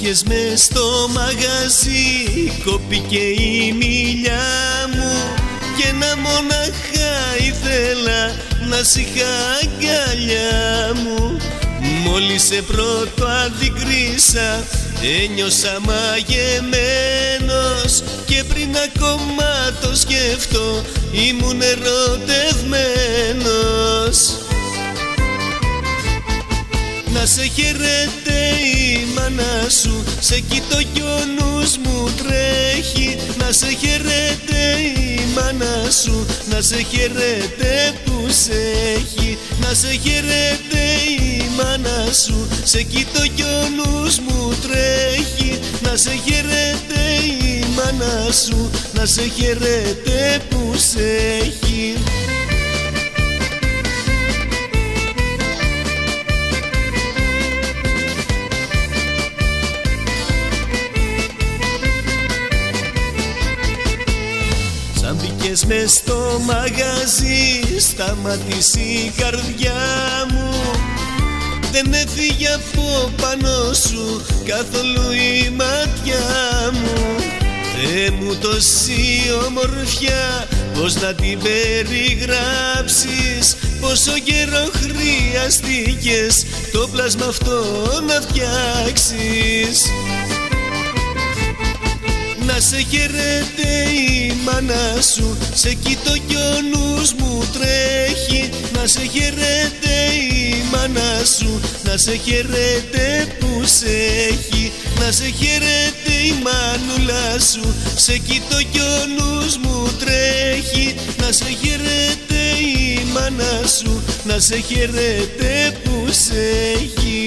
πήγες μες στο μαγαζί, κόπηκε η μιλιά μου κι ένα μοναχά ήθελα να σ' είχα αγκαλιά μου. Μόλις σε πρώτο αντικρίσα ένιωσα μαγεμένος και πριν ακόμα το σκεφτώ ήμουν ερωτευμένος. Να σε χαιρέται η μάνα σου, σε κοιτώ κι ο νους μου τρέχει. Να σε χαιρέται η μάνα σου, να σε χαιρέται που σε έχει. Να σε χαιρέται η μάνα σου, σε κοιτώ κι ο νους μου τρέχει. Να σε χαιρέται η μάνα σου, να σε χαιρέται που σε έχει. Σαν μπήκες μες στο μαγαζί, σταμάτησε η καρδιά μου. Δεν έφυγε από πάνω σου καθόλου η ματιά μου. Θεέ μου τόση ομορφιά, πώς να την περιγράψεις. Πόσο καιρό χρειαστήκες το πλάσμα αυτό να φτιάξεις. Να σε χαιρέται η μάνα σου, σε κοιτώ κι ο νους μου τρέχει. Να σε χαιρέται η μάνα σου, να σε χαιρέται που σε έχει. Να σε χαιρέται η μανούλα σου, σε κοιτώ κι ο νους μου τρέχει. Να σε χαιρέται η μάνα σου, να σε χαιρέται που σε έχει.